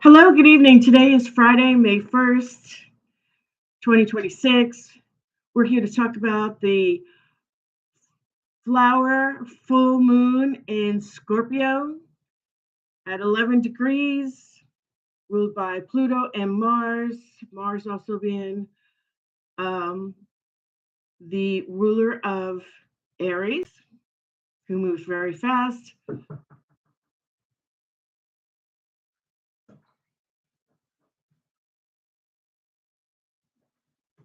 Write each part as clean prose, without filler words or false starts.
Hello, good evening. Today is Friday, May 1st, 2026. We're here to talk about the flower full moon in Scorpio at 11 degrees, ruled by Pluto and Mars. Mars also being um, the ruler of Aries, who moves very fast.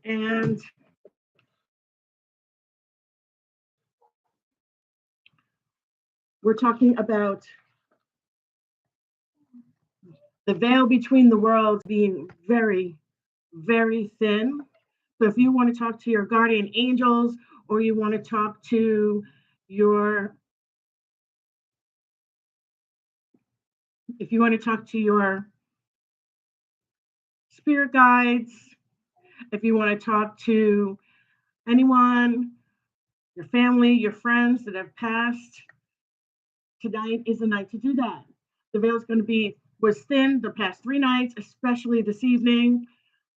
And we're talking about the veil between the worlds being very, very thin. So if you want to talk to your guardian angels or you want to talk to your if you want to talk to your spirit guides, if you want to talk to anyone, your family, your friends that have passed, tonight is the night to do that. The veil is going to be was thin the past 3 nights, especially this evening,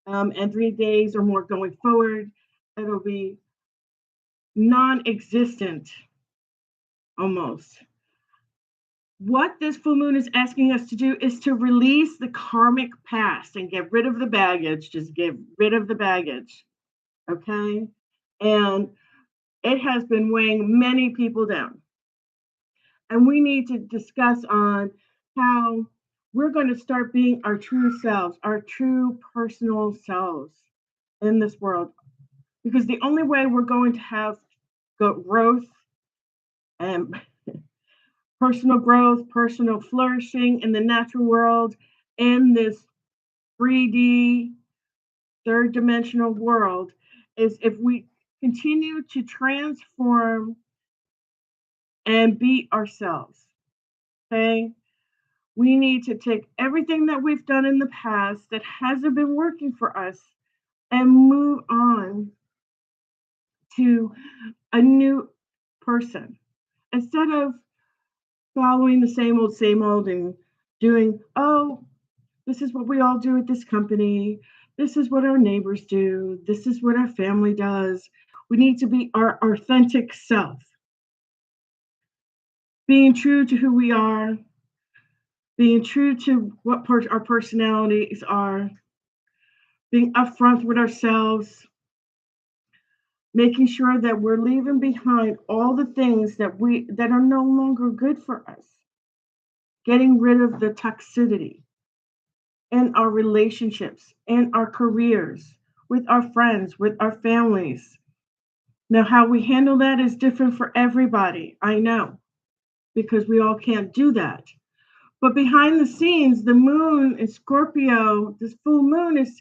and 3 days or more going forward. It'll be non-existent almost. What this full moon is asking us to do is to release the karmic past and get rid of the baggage. Just get rid of the baggage. Okay. And it has been weighing many people down. And we need to discuss on how we're going to start being our true selves, our true personal selves in this world. Because the only way we're going to have growth and personal growth, personal flourishing in the natural world, in this 3D, third dimensional world, is if we continue to transform and be ourselves. Okay? We need to take everything that we've done in the past that hasn't been working for us and move on to a new person instead of following the same old and doing, oh, this is what we all do at this company. This is what our neighbors do. This is what our family does. We need to be our authentic self, being true to who we are, being true to what our personalities are, being upfront with ourselves, making sure that we're leaving behind all the things that are no longer good for us, getting rid of the toxicity in our relationships, in our careers, with our friends, with our families. Now, how we handle that is different for everybody. I know, because we all can't do that. But behind the scenes, the moon in Scorpio, this full moon is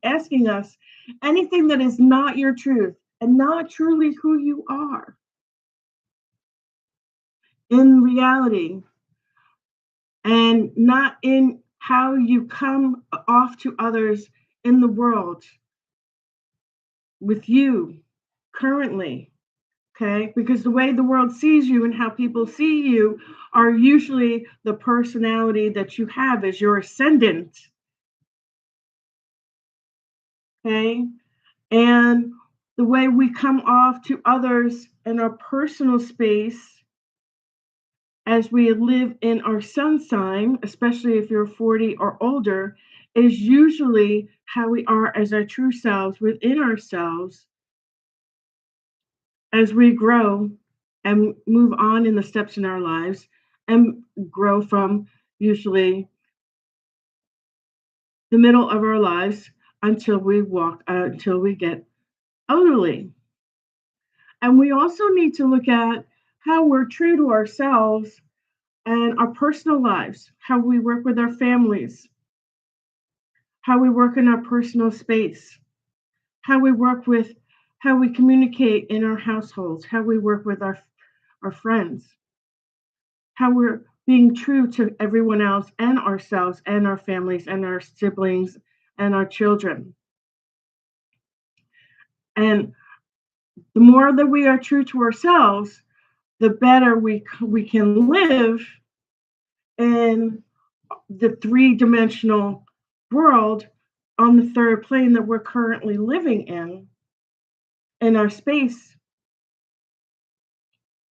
asking us anything that is not your truth and not truly who you are in reality and not in how you come off to others in the world with you currently. Okay, because the way the world sees you and how people see you are usually the personality that you have as your ascendant. Okay, and the way we come off to others in our personal space as we live in our sun sign, especially if you're 40 or older, is usually how we are as our true selves within ourselves as we grow and move on in the steps in our lives and grow from usually the middle of our lives until we get elderly. And we also need to look at how we're true to ourselves and our personal lives, how we work with our families, how we work in our personal space, how we work with how we communicate in our households, how we work with our friends, how we're being true to everyone else and ourselves and our families and our siblings and our children. And the more that we are true to ourselves, the better we can live in the three-dimensional world on the third plane that we're currently living in our space,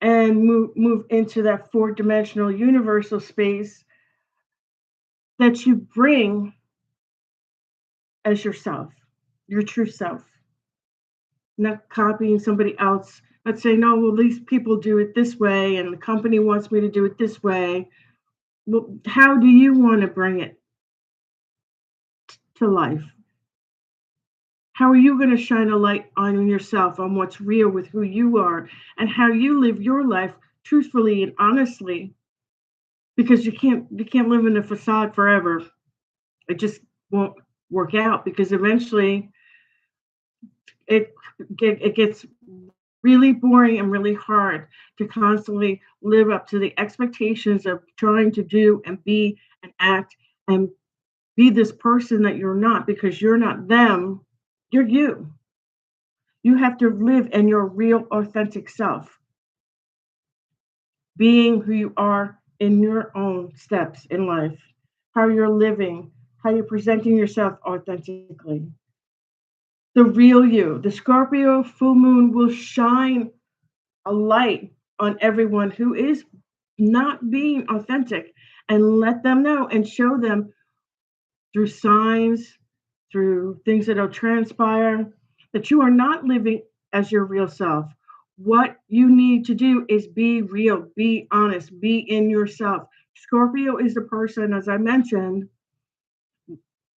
and move into that four-dimensional universal space that you bring as yourself, your true self, not copying somebody else, not saying, no, well, these people do it this way and the company wants me to do it this way. Well, how do you want to bring it to life? How are you going to shine a light on yourself, on what's real with who you are and how you live your life truthfully and honestly? Because you can't live in a facade forever. It just won't work out, because eventually it gets really boring and really hard to constantly live up to the expectations of trying to do and be and act and be this person that you're not, because you're not them, you're you. You have to live in your real authentic self, being who you are in your own steps in life, how you're living, how you're presenting yourself authentically. The real you. The Scorpio full moon will shine a light on everyone who is not being authentic, and let them know and show them through signs, through things that'll transpire, that you are not living as your real self. What you need to do is be real, be honest, be in yourself. Scorpio is the person, as I mentioned,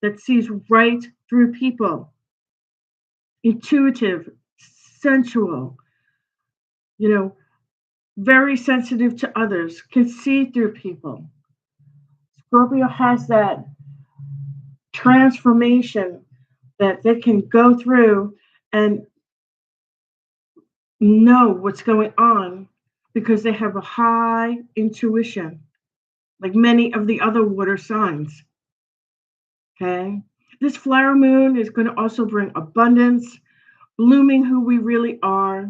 that sees right through people, intuitive, sensual, you know, very sensitive to others, can see through people. Scorpio has that transformation that they can go through and know what's going on because they have a high intuition, like many of the other water signs. Okay. This flower moon is going to also bring abundance, blooming who we really are.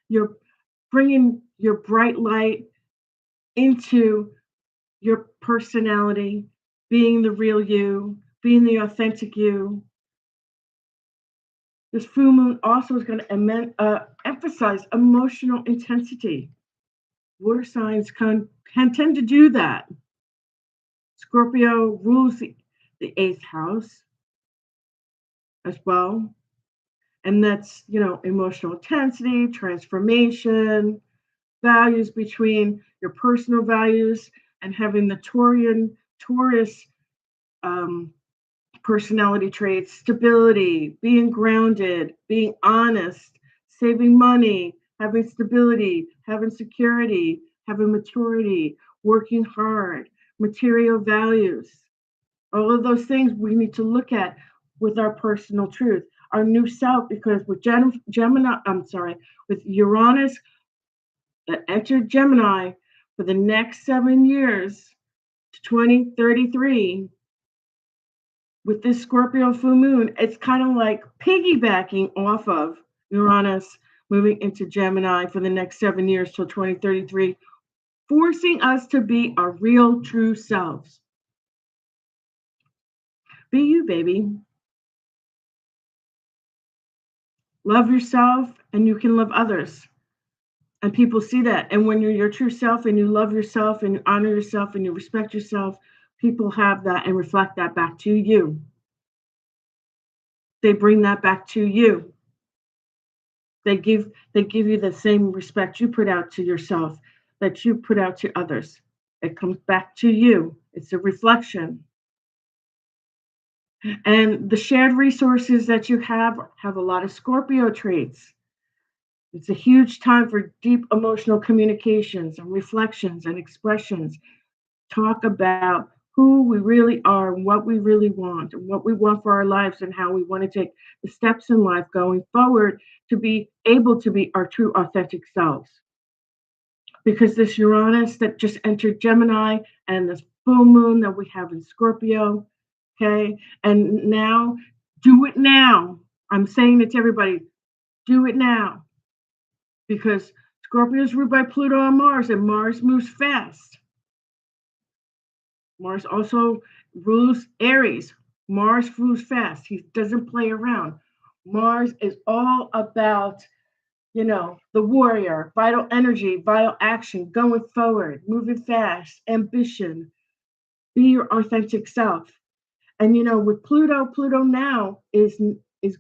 You're bringing your bright light into your personality, being the real you, being the authentic you. This full moon also is going to emphasize emotional intensity. Water signs can tend to do that. Scorpio rules the eighth house as well. And that's, emotional intensity, transformation, values between your personal values and having the Taurus um, personality traits, stability, being grounded, being honest, saving money, having stability, having security, having maturity, working hard, material values. All of those things we need to look at with our personal truth, our new self, because with with Uranus that entered Gemini for the next 7 years to 2033, with this Scorpio full moon, it's kind of like piggybacking off of Uranus moving into Gemini for the next 7 years till 2033, forcing us to be our real true selves. Be you, baby. Love yourself and you can love others. And people see that. And when you're your true self and you love yourself and you honor yourself and you respect yourself, people have that and reflect that back to you. They bring that back to you. They give you the same respect you put out to yourself that you put out to others. It comes back to you. It's a reflection. And the shared resources that you have a lot of Scorpio traits. It's a huge time for deep emotional communications and reflections and expressions. Talk about who we really are and what we really want and what we want for our lives and how we want to take the steps in life going forward to be able to be our true authentic selves. Because this Uranus that just entered Gemini and this full moon that we have in Scorpio, okay? And now, do it now. I'm saying it to everybody, do it now. Because Scorpio is ruled by Pluto and Mars moves fast. Mars also rules Aries. Mars moves fast. He doesn't play around. Mars is all about, the warrior, vital energy, vital action, going forward, moving fast, ambition, be your authentic self. And with Pluto now is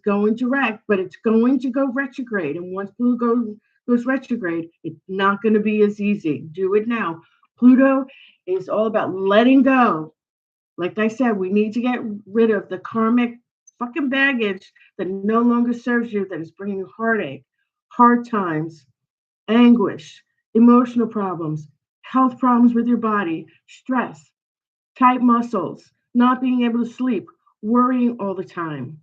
going direct, but it's going to go retrograde. And once Pluto goes retrograde, it's not going to be as easy. Do it now. Pluto is all about letting go. Like I said, we need to get rid of the karmic fucking baggage that no longer serves you, that is bringing you heartache, hard times, anguish, emotional problems, health problems with your body, stress, tight muscles, not being able to sleep, worrying all the time,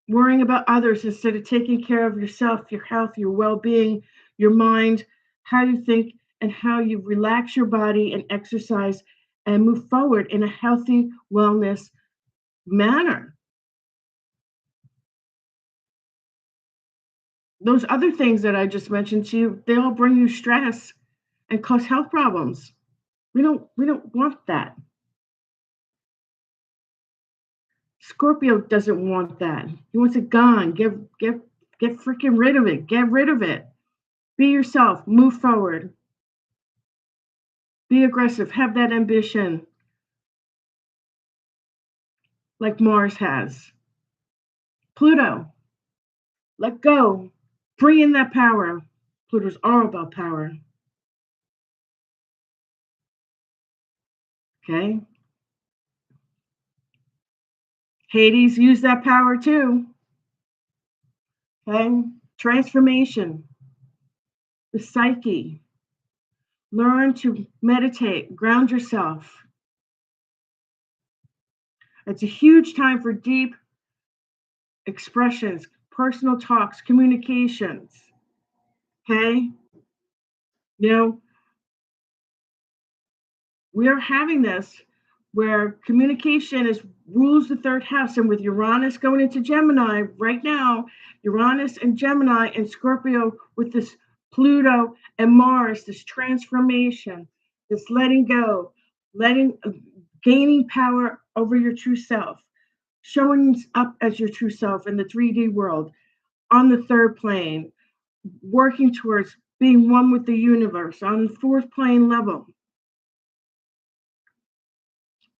worrying about others instead of taking care of yourself, your health, your well being, your mind, how you think, and how you relax your body and exercise and move forward in a healthy wellness manner. Those other things that I just mentioned to you, they all bring you stress and cause health problems. We don't want that. Scorpio doesn't want that. He wants it gone. Get freaking rid of it. Get rid of it. Be yourself. Move forward. Be aggressive. Have that ambition like Mars has. Pluto, let go. Bring in that power. Pluto's all about power. Okay? Hades used that power too. Okay? Transformation. The psyche. Learn to meditate. Ground yourself. It's a huge time for deep expressions, personal talks, communications. Okay? You know, we are having this where communication is rules the third house, and with Uranus going into Gemini right now, Uranus and Gemini and Scorpio with this Pluto and Mars, this transformation, this letting go, letting gaining power over your true self, showing up as your true self in the 3D world, on the third plane, working towards being one with the universe on the fourth plane level.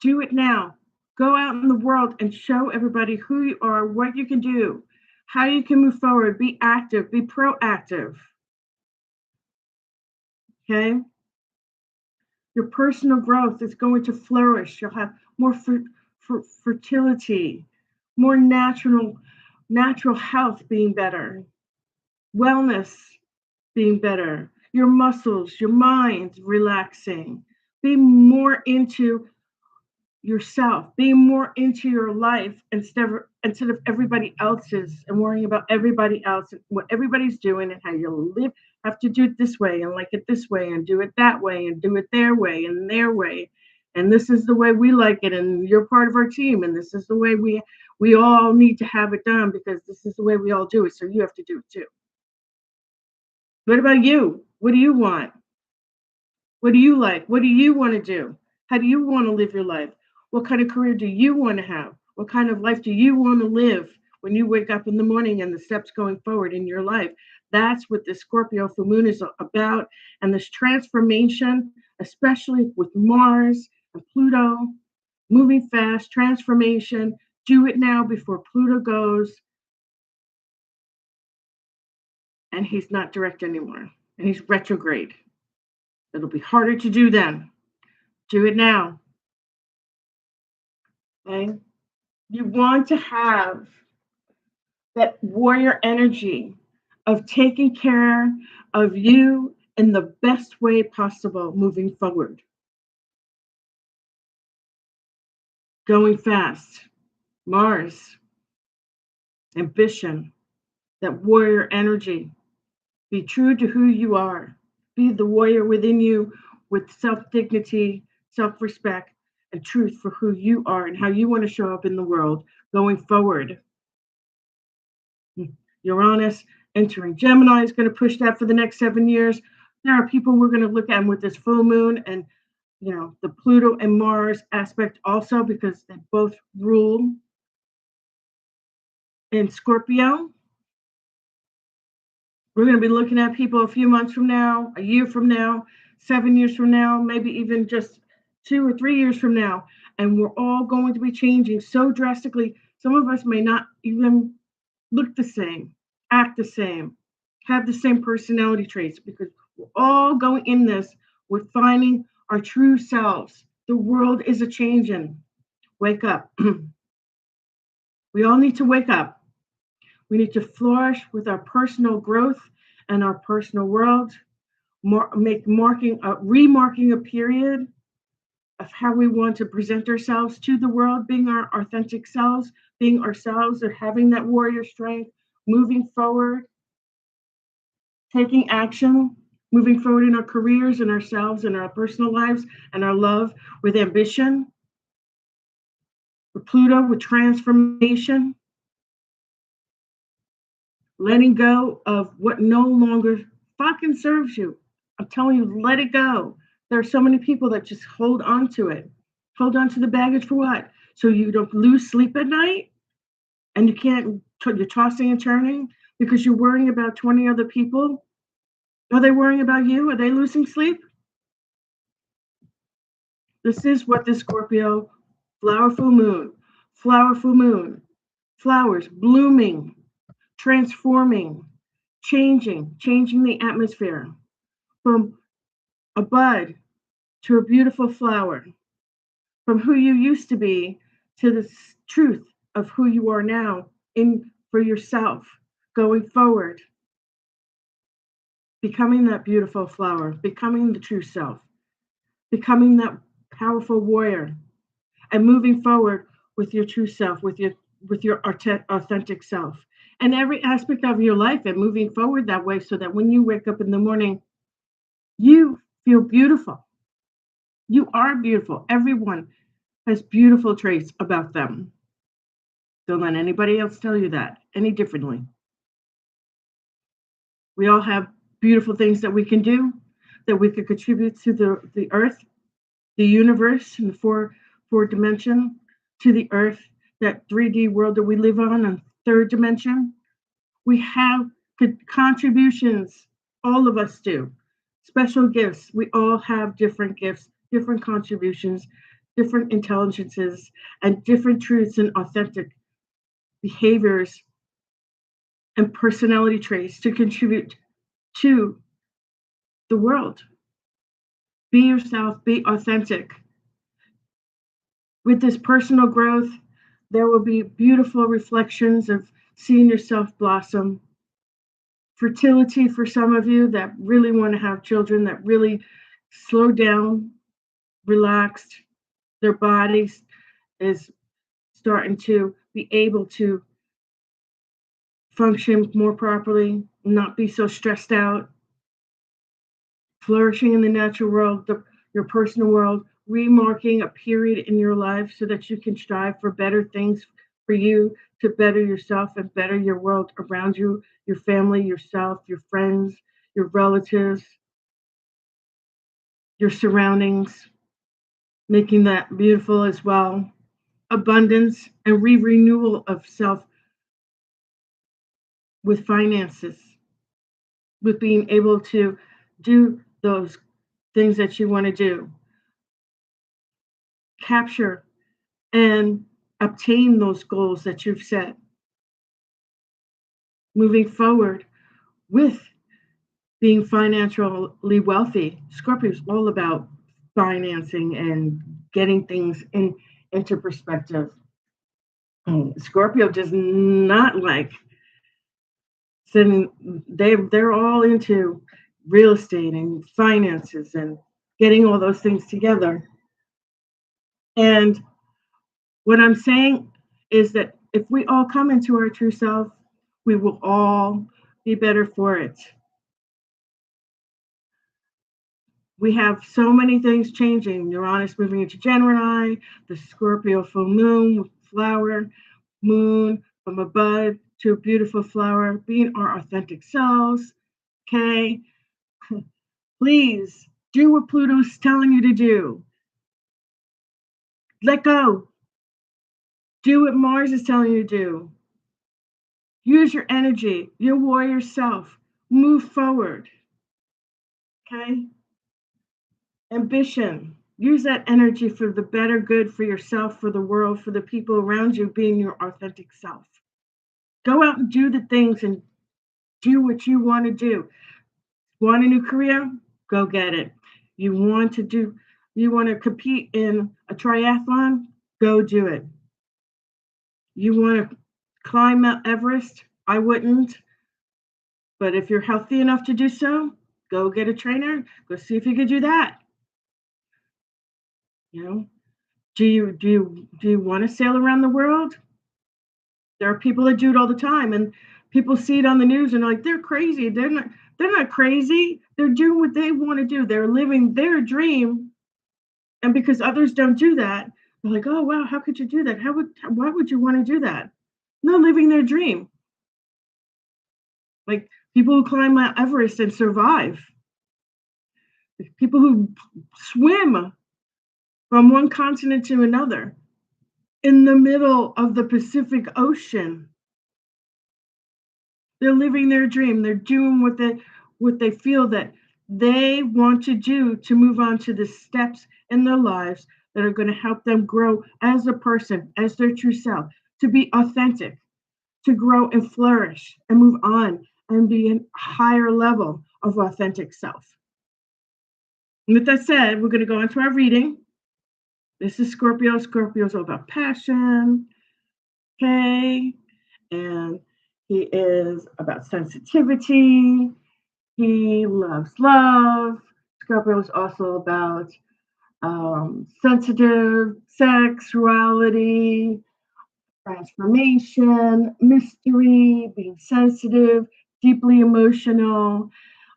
Do it now. Go out in the world and show everybody who you are, what you can do, how you can move forward. Be active, be proactive. Okay? Your personal growth is going to flourish. You'll have more fertility, more natural health being better, wellness being better, your muscles, your mind relaxing. Be more into yourself, being more into your life instead of everybody else's, and worrying about everybody else and what everybody's doing and how you live. Have to do it this way and like it this way and do it that way and do it their way and their way. And this is the way we like it, and you're part of our team, and this is the way we all need to have it done because this is the way we all do it. So you have to do it too. What about you? What do you want? What do you like? What do you want to do? How do you want to live your life? What kind of career do you want to have? What kind of life do you want to live when you wake up in the morning and the steps going forward in your life? That's what the Scorpio full moon is about. And this transformation, especially with Mars and Pluto, moving fast, transformation, do it now before Pluto goes. And he's not direct anymore. And he's retrograde. It'll be harder to do then. Do it now. Okay? You want to have that warrior energy of taking care of you in the best way possible moving forward. Going fast. Mars. Ambition. That warrior energy. Be true to who you are. Be the warrior within you with self-dignity, self-respect, and truth for who you are and how you want to show up in the world going forward. Uranus entering Gemini is going to push that for the next 7 years. There are people we're going to look at with this full moon, and the Pluto and Mars aspect also, because they both rule in Scorpio. We're going to be looking at people a few months from now, a year from now, 7 years from now, maybe even just 2 or 3 years from now. And we're all going to be changing so drastically. Some of us may not even look the same, act the same, have the same personality traits, because we're all going in this with finding our true selves. The world is a changing. Wake up. We all need to wake up. We need to flourish with our personal growth and our personal world, remarking a period of how we want to present ourselves to the world, being our authentic selves, being ourselves, and having that warrior strength, moving forward, taking action, moving forward in our careers and ourselves and our personal lives and our love, with ambition, with Pluto, with transformation, letting go of what no longer fucking serves you. I'm telling you, let it go. There are so many people that just hold on to it. Hold on to the baggage for what? So you don't lose sleep at night, and you're tossing and turning because you're worrying about 20 other people. Are they worrying about you? Are they losing sleep? This is what the Scorpio flowerful moon, flowers blooming, transforming, changing the atmosphere from a bud to a beautiful flower, from who you used to be to the truth of who you are now in for yourself, going forward, becoming that beautiful flower, becoming the true self, becoming that powerful warrior, and moving forward with your true self, with your authentic self, and every aspect of your life, and moving forward that way, so that when you wake up in the morning, you feel beautiful. You are beautiful. Everyone has beautiful traits about them. Don't let anybody else tell you that any differently. We all have beautiful things that we can do, that we could contribute to the earth, the universe, and the four dimension, to the earth, that 3D world that we live on, and third dimension. We have contributions. All of us do. Special gifts. We all have different gifts, different contributions, different intelligences, and different truths and authentic behaviors and personality traits to contribute to the world. Be yourself, be authentic. With this personal growth, there will be beautiful reflections of seeing yourself blossom. Fertility for some of you that really want to have children, that really slow down, relaxed, their bodies is starting to be able to function more properly, not be so stressed out, flourishing in the natural world, your personal world, remarking a period in your life so that you can strive for better things for you, to better yourself and better your world around you, your family, yourself, your friends, your relatives, your surroundings, making that beautiful as well. Abundance and renewal of self with finances, with being able to do those things that you want to do, capture and obtain those goals that you've set. Moving forward with being financially wealthy. Scorpio is all about financing and getting things into perspective. Scorpio does not like sitting. They're all into real estate and finances and getting all those things together. And what I'm saying is that if we all come into our true self, we will all be better for it. We have so many things changing. Uranus moving into Gemini, the Scorpio full moon, flower, moon, from a bud to a beautiful flower, being our authentic selves. Okay, please do what Pluto's telling you to do. Let go. Do what Mars is telling you to do. Use your energy, your warrior self. Move forward. Okay? Ambition. Use that energy for the better good for yourself, for the world, for the people around you, being your authentic self. Go out and do the things and do what you want to do. Want a new career? Go get it. You want to do you want to compete in a triathlon? Go do it. You want to climb Mount Everest? I wouldn't, but if you're healthy enough to do so, go get a trainer. Go see if you could do that. You know, do you want to sail around the world? There are people that do it all the time, and people see it on the news and are like, they're crazy. They're not crazy. They're doing what they want to do. They're living their dream. And because others don't do that, they're like, oh wow, how could you do that? Why would you want to do that? No, living their dream. Like people who climb Mount Everest and survive. People who swim from one continent to another in the middle of the Pacific Ocean. They're living their dream. They're doing what they feel that they want to do to move on to the steps in their lives that are going to help them grow as a person, as their true self, to be authentic, to grow and flourish and move on and be a higher level of authentic self. And with that said, we're going to go into our reading. This is Scorpio. Scorpio is all about passion. Okay. And he is about sensitivity. He loves love. Scorpio is also about sensitive, sexuality, transformation, mystery, being sensitive, deeply emotional.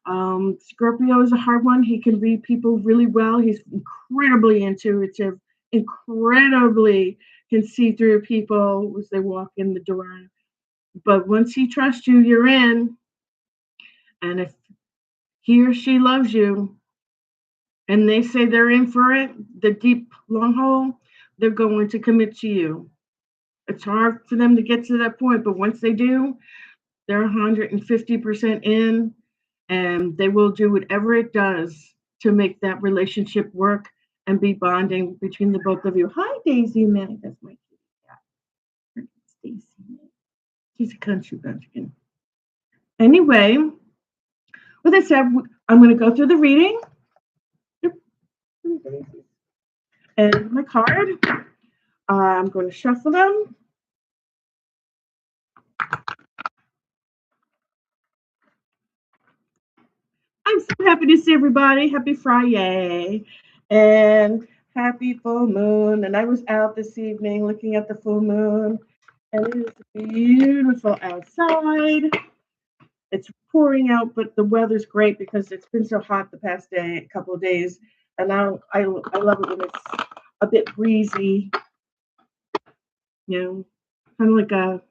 Scorpio is a hard one. He can read people really well. He's incredibly intuitive, incredibly can see through people as they walk in the door. But once he trusts you, you're in. And if he or she loves you and they say they're in for it, the deep long haul, they're going to commit to you. It's hard for them to get to that point, but once they do, they're 150% in, and they will do whatever it does to make that relationship work and be bonding between the both of you. Hi, Daisy May. That's my kitty cat. Daisy May. She's a country bumpkin. Anyway, with that said, I'm going to go through the reading. And my card. I'm going to shuffle them. I'm so happy to see everybody. Happy Friday and happy full moon. And I was out this evening looking at the full moon, and it is beautiful outside. It's pouring out, but the weather's great because it's been so hot the past couple of days. And now I love it when it's a bit breezy, kind of like a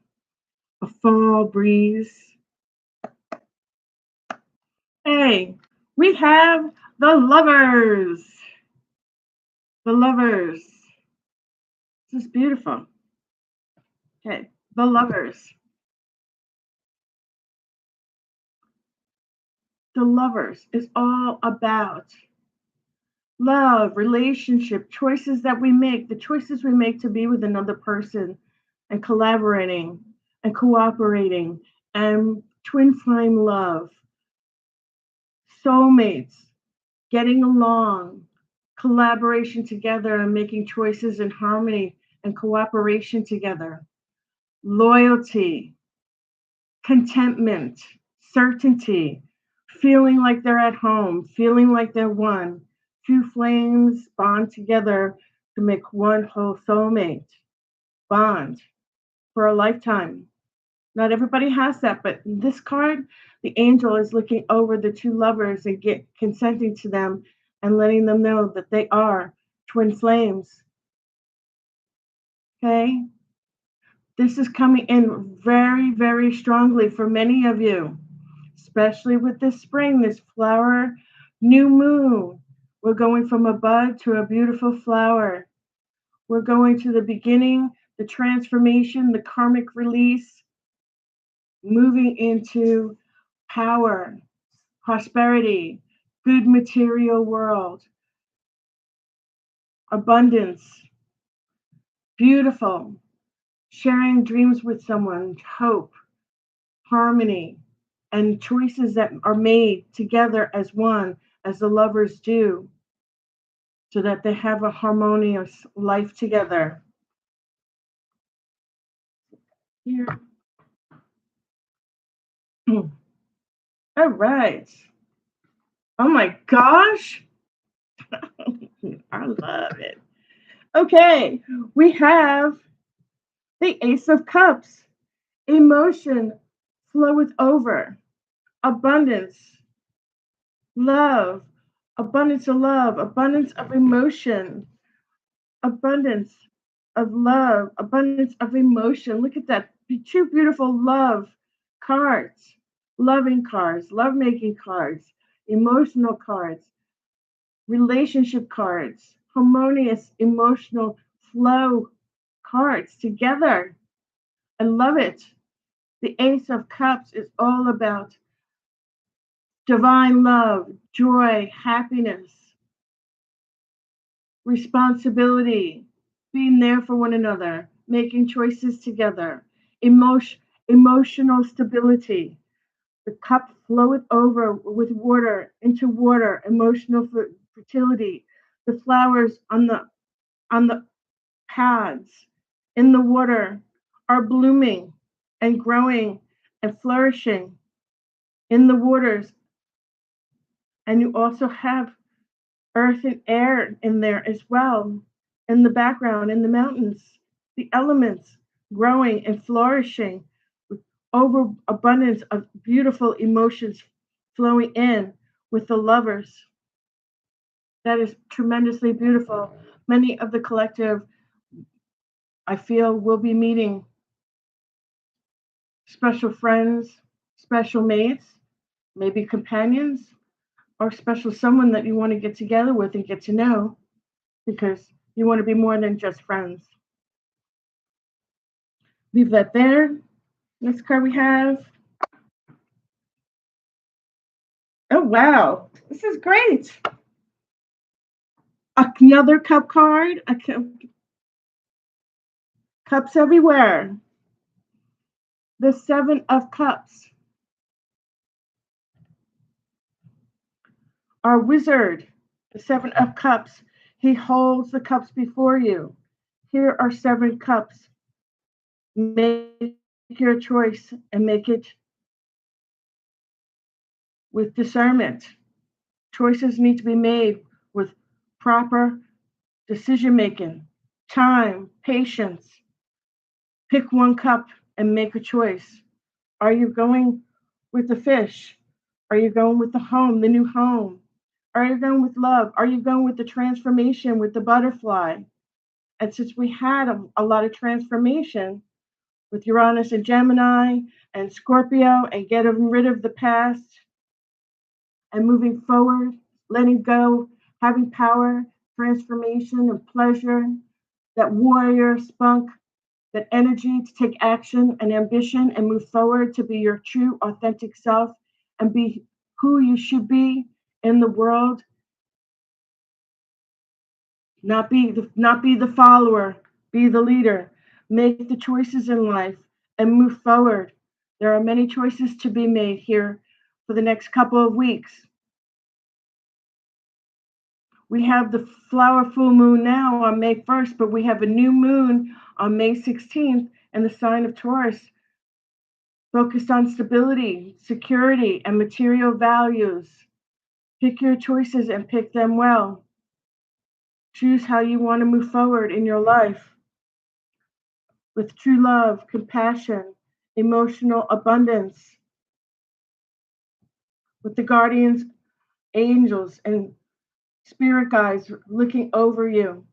fall breeze. Hey, we have the lovers. The lovers. This is beautiful. Okay, the lovers. The lovers is all about love, relationship, choices that we make, the choices we make to be with another person and collaborating and cooperating and twin flame love, soulmates, getting along, collaboration together and making choices in harmony and cooperation together, loyalty, contentment, certainty, feeling like they're at home, feeling like they're one. Two flames bond together to make one whole soulmate bond for a lifetime. Not everybody has that, but in this card, the angel is looking over the two lovers and consenting to them and letting them know that they are twin flames. Okay? This is coming in very, very strongly for many of you, especially with this spring, this flower, new moon. We're going from a bud to a beautiful flower. We're going to the beginning, the transformation, the karmic release, moving into power, prosperity, good material world, abundance, beautiful, sharing dreams with someone, hope, harmony, and choices that are made together as one, as the lovers do, so that they have a harmonious life together. Here. All right. Oh my gosh. I love it. Okay, we have the Ace of Cups. Emotion floweth over. Abundance, love, abundance of love, abundance of emotion, abundance of love, abundance of emotion. Look at that. Two beautiful love cards, loving cards, love making cards, emotional cards, relationship cards, harmonious emotional flow cards together. I love it. The Ace of Cups is all about divine love, joy, happiness, responsibility, being there for one another, making choices together, emotional stability. The cup floweth over with water into water, emotional fertility. The flowers on the pads in the water are blooming and growing and flourishing in the waters. And you also have earth and air in there as well, in the background, in the mountains, the elements growing and flourishing with overabundance of beautiful emotions flowing in with the lovers. That is tremendously beautiful. Many of the collective, I feel, will be meeting special friends, special mates, maybe companions, or special someone that you want to get together with and get to know, because you want to be more than just friends. Leave that there. Next card we have. Oh, wow. This is great. Another cup card. Cups everywhere. The Seven of Cups. Our wizard, the Seven of Cups. He holds the cups before you. Here are seven cups. Make your choice and make it with discernment. Choices need to be made with proper decision making, time, patience. Pick one cup and make a choice. Are you going with the fish? Are you going with the home, the new home? Are you going with love? Are you going with the transformation, with the butterfly? And since we had a lot of transformation with Uranus and Gemini and Scorpio, and getting rid of the past and moving forward, letting go, having power, transformation, and pleasure, that warrior spunk, that energy to take action and ambition and move forward to be your true, authentic self and be who you should be in the world. Not be the follower, be the leader. Make the choices in life and move forward. There are many choices to be made here for the next couple of weeks. We have the flower full moon now on May 1st, but we have a new moon on May 16th in the sign of Taurus, focused on stability, security, and material values. Pick your choices and pick them well. Choose how you want to move forward in your life with true love, compassion, emotional abundance, with the guardians, angels, and spirit guides looking over you,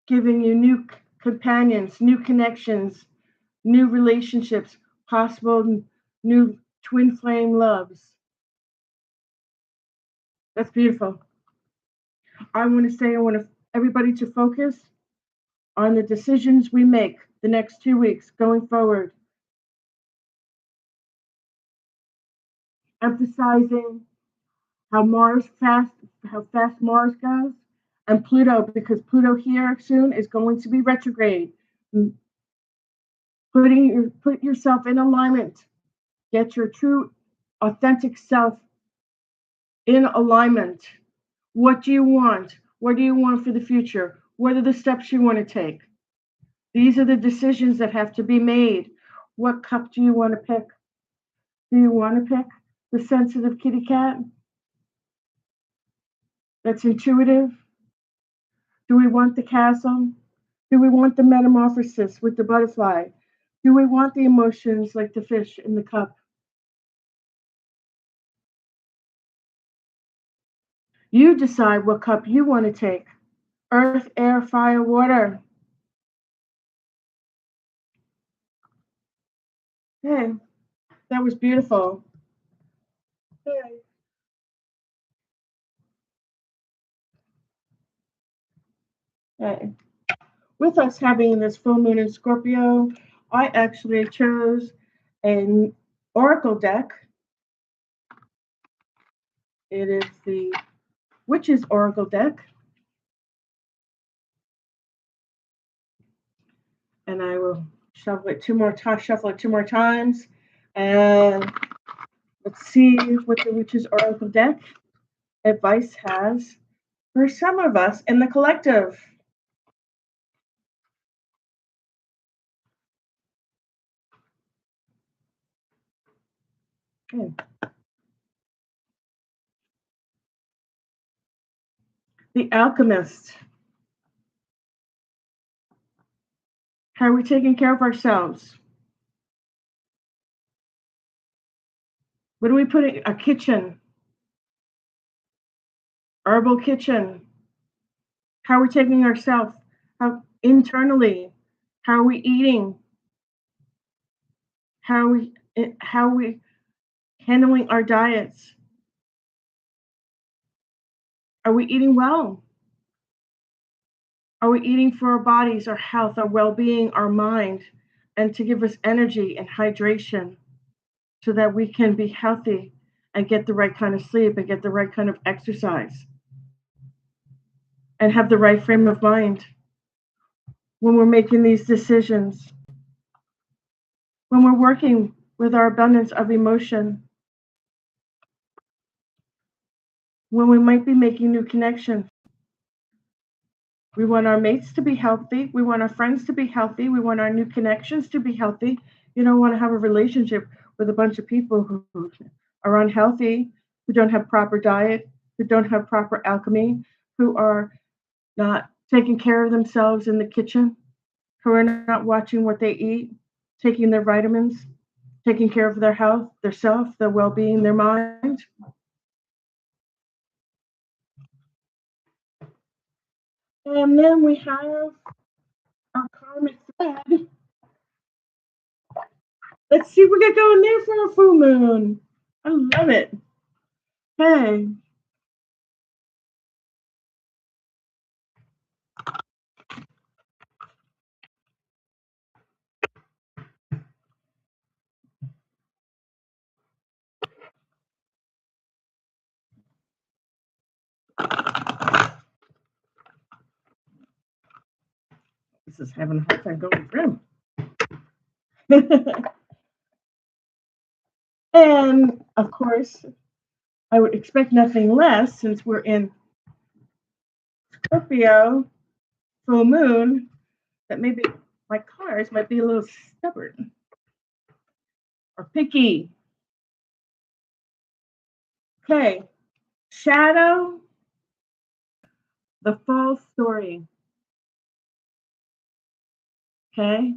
giving you new companions, new connections, new relationships, possible new twin flame loves. That's beautiful. I want to everybody to focus on the decisions we make the next 2 weeks going forward, emphasizing how fast Mars goes, and Pluto, because Pluto here soon is going to be retrograde. Put yourself in alignment. Get your true, authentic self in alignment. What do you want? What do you want for the future? What are the steps you want to take? These are the decisions that have to be made. What cup do you want to pick? Do you want to pick the sensitive kitty cat that's intuitive? Do we want the castle? Do we want the metamorphosis with the butterfly? Do we want the emotions like the fish in the cup? You decide what cup you want to take. Earth, air, fire, water. Hey, that was beautiful. Hey. Hey. With us having this full moon in Scorpio, I actually chose an oracle deck. It is the Witch's Oracle deck. And I will shuffle it two more times. And let's see what the Witch's Oracle deck advice has for some of us in the collective. Okay. The Alchemist. How are we taking care of ourselves? What do we put in a kitchen? Herbal kitchen. How are we taking ourselves? How internally? How are we eating? How are we handling our diets? Are we eating well? Are we eating for our bodies, our health, our well-being, our mind, and to give us energy and hydration so that we can be healthy and get the right kind of sleep and get the right kind of exercise and have the right frame of mind when we're making these decisions, when we're working with our abundance of emotion, when we might be making new connections. We want our mates to be healthy. We want our friends to be healthy. We want our new connections to be healthy. You don't want to have a relationship with a bunch of people who are unhealthy, who don't have proper diet, who don't have proper alchemy, who are not taking care of themselves in the kitchen, who are not watching what they eat, taking their vitamins, taking care of their health, their self, their well-being, their mind. And then we have our karmic thread. Let's see what we got going there for a full moon. I love it. Hey. This is having a hard time going through. And of course, I would expect nothing less since we're in Scorpio full moon, that maybe my cards might be a little stubborn or picky. Okay, shadow the false story. Okay,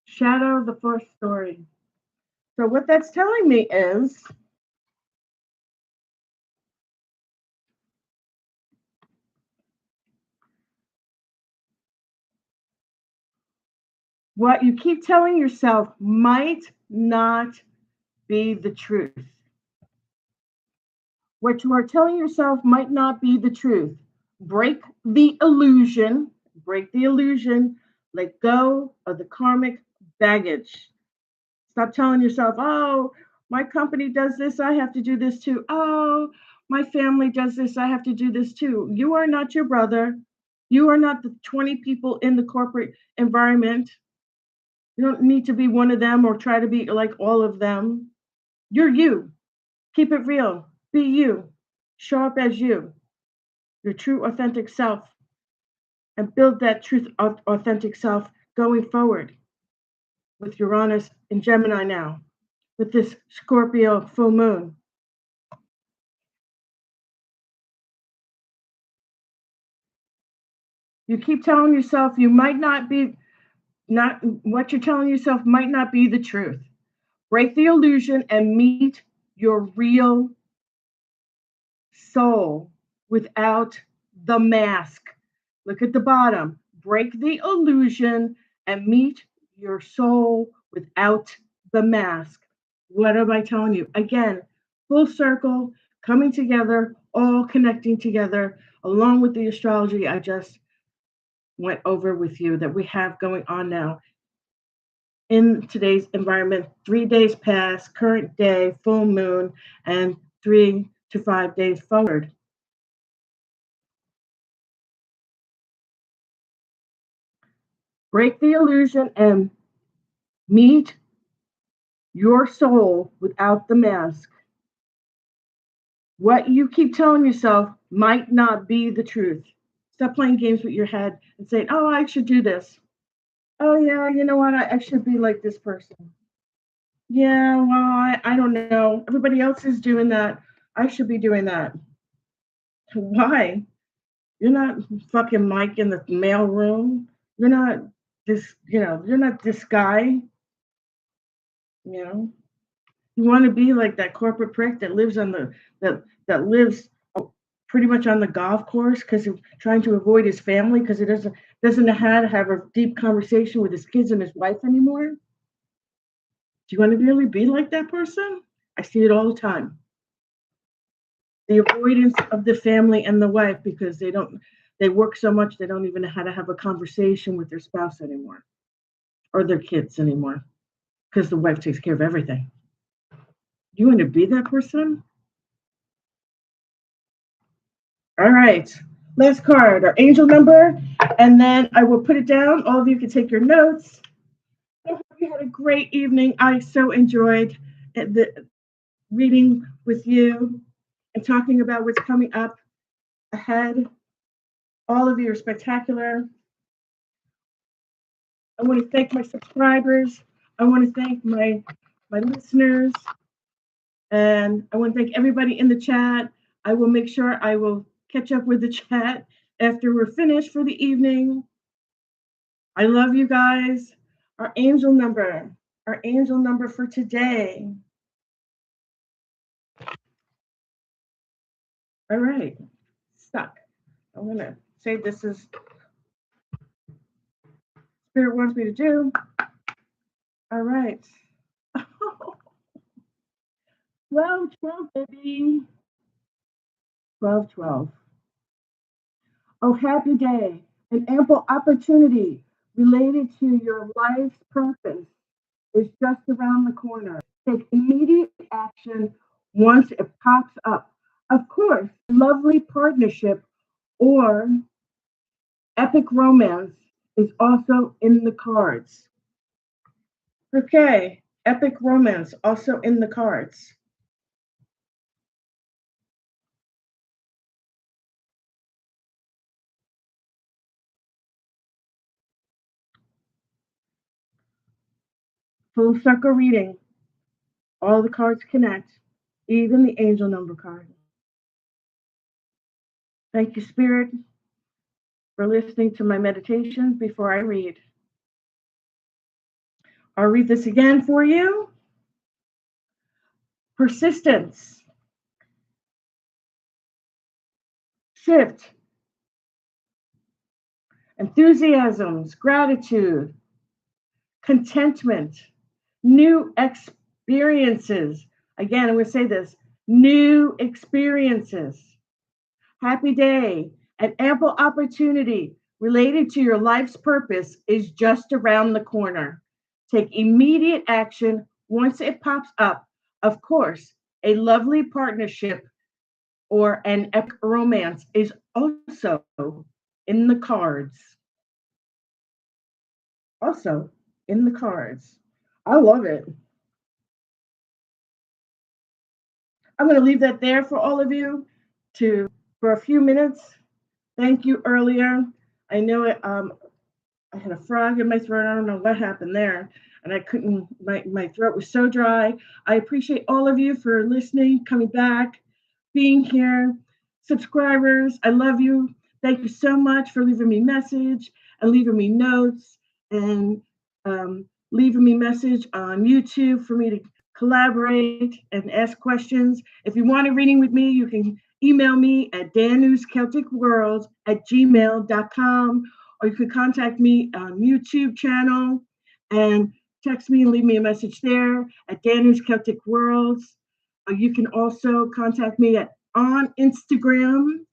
shadow the false story. So what that's telling me is what you keep telling yourself might not be the truth. What you are telling yourself might not be the truth. Break the illusion. Break the illusion. Let go of the karmic baggage. Stop telling yourself, oh, my company does this, I have to do this too. Oh, my family does this, I have to do this too. You are not your brother. You are not the 20 people in the corporate environment. You don't need to be one of them or try to be like all of them. You're you. Keep it real. Be you. Show up as you, your true, authentic self, and build that truth, authentic self going forward with Uranus and Gemini now, with this Scorpio full moon. You keep telling yourself you might not be, not what you're telling yourself might not be the truth. Break the illusion and meet your real soul without the mask. Look at the bottom. Break the illusion and meet your soul without the mask. What am I telling you? Again, full circle, coming together, all connecting together, along with the astrology I just went over with you that we have going on now in today's environment. 3 days past, current day, full moon, and 3 to 5 days forward. Break the illusion and meet your soul without the mask. What you keep telling yourself might not be the truth. Stop playing games with your head and saying, oh, I should do this. Oh, yeah, you know what? I should be like this person. Yeah, well, I don't know. Everybody else is doing that. I should be doing that. Why? You're not fucking Mike in the mail room. You're not you're not this guy, you know. You want to be like that corporate prick that lives on that lives pretty much on the golf course because he's trying to avoid his family because he doesn't know how to have a deep conversation with his kids and his wife anymore. Do you want to really be like that person? I see it all the time. The avoidance of the family and the wife because they work so much they don't even know how to have a conversation with their spouse anymore or their kids anymore because the wife takes care of everything. You want to be that person? All right. Last card, our angel number, and then I will put it down. All of you can take your notes. I hope you had a great evening. I so enjoyed the reading with you and talking about what's coming up ahead. All of you are spectacular. I want to thank my subscribers. I want to thank my listeners. And I want to thank everybody in the chat. I will make sure I will catch up with the chat after we're finished for the evening. I love you guys. Our angel number for today. All right, stuck. I'm going to say this is Spirit wants me to do. All right. 12, baby. 12. Oh, happy day. An ample opportunity related to your life's purpose is just around the corner. Take immediate action once it pops up. Of course, lovely partnership or epic romance is also in the cards. Okay, epic romance also in the cards. Full circle reading. All the cards connect, even the angel number card. Thank you, Spirit, for listening to my meditations before I read. I'll read this again for you. Persistence, shift, enthusiasms, gratitude, contentment, new experiences. Again, I'm going to say this, new experiences. Happy day. An ample opportunity related to your life's purpose is just around the corner. Take immediate action once it pops up. Of course, a lovely partnership or an epic romance is also in the cards. Also in the cards. I love it. I'm going to leave that there for all of you to for a few minutes. Thank you earlier. I know it. I had a frog in my throat. I don't know what happened there, and I couldn't. My throat was so dry. I appreciate all of you for listening, coming back, being here. Subscribers, I love you. Thank you so much for leaving me message and leaving me notes and leaving me message on YouTube for me to collaborate and ask questions. If you want a reading with me, you can email me at danewscelticworlds@gmail.com, or you can contact me on YouTube channel and text me and leave me a message there at Danu's Celtic Worlds. You can also contact me on Instagram,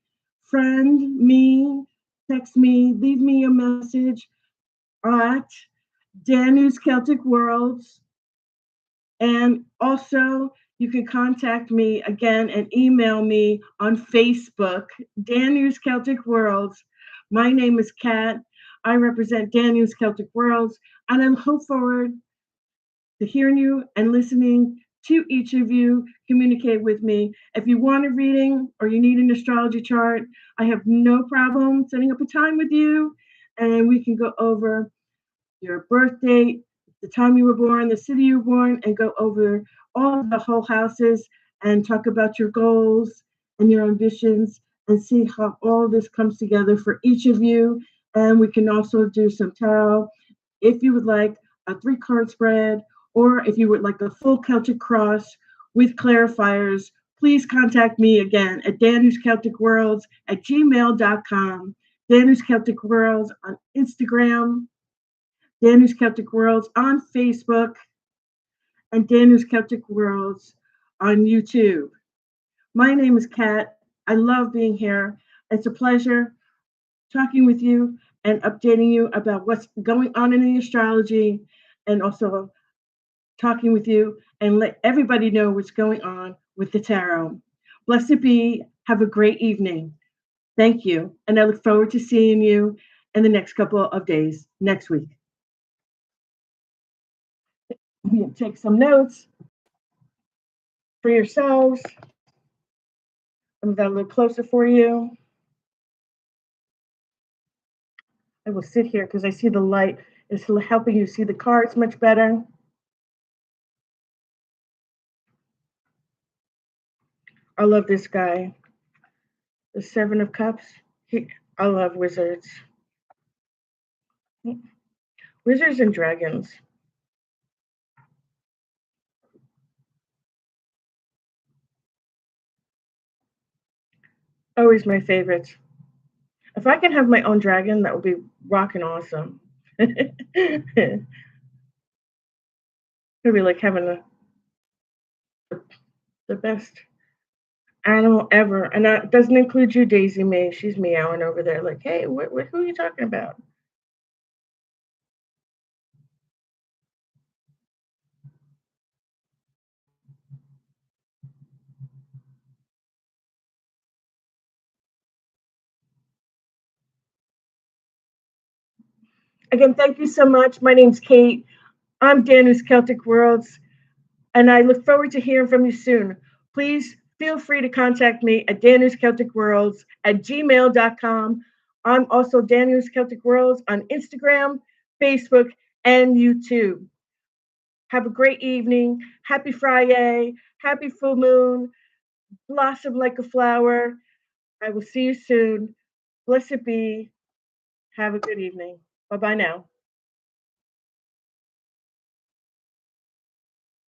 friend me, text me, leave me a message at Danu's Celtic Worlds. And also, you can contact me again and email me on Facebook, Danu's Celtic Worlds. My name is Kat. I represent Danu's Celtic Worlds, and I look forward to hearing you and listening to each of you communicate with me. If you want a reading or you need an astrology chart, I have no problem setting up a time with you and we can go over your birth date, the time you were born, the city you were born, and go over all of the whole houses and talk about your goals and your ambitions and see how all of this comes together for each of you. And we can also do some tarot if you would like a 3 card spread, or if you would like a full Celtic cross with clarifiers, please contact me again at danuscelticworlds@gmail.com. Danu's Celtic Worlds on Instagram, Danu's Celtic Worlds on Facebook, and Danu's Celtic Worlds on YouTube. My name is Kat. I love being here. It's a pleasure talking with you and updating you about what's going on in the astrology, and also talking with you and let everybody know what's going on with the tarot. Blessed be. Have a great evening. Thank you. And I look forward to seeing you in the next couple of days, next week. Take some notes for yourselves. Move that a little closer for you. I will sit here because I see the light is helping you see the cards much better. I love this guy. The 7 of Cups. I love wizards. Wizards and dragons. Always my favorites. If I can have my own dragon, that would be rocking awesome. It'd be like having the best animal ever. And that doesn't include you, Daisy May. She's meowing over there like, hey, who are you talking about? Again, thank you so much. My name's Kate. I'm Danu's Celtic Worlds, and I look forward to hearing from you soon. Please feel free to contact me at danuscelticworlds@gmail.com. I'm also Danu's Celtic Worlds on Instagram, Facebook, and YouTube. Have a great evening. Happy Friday. Happy full moon. Blossom like a flower. I will see you soon. Blessed be. Have a good evening. Bye bye now.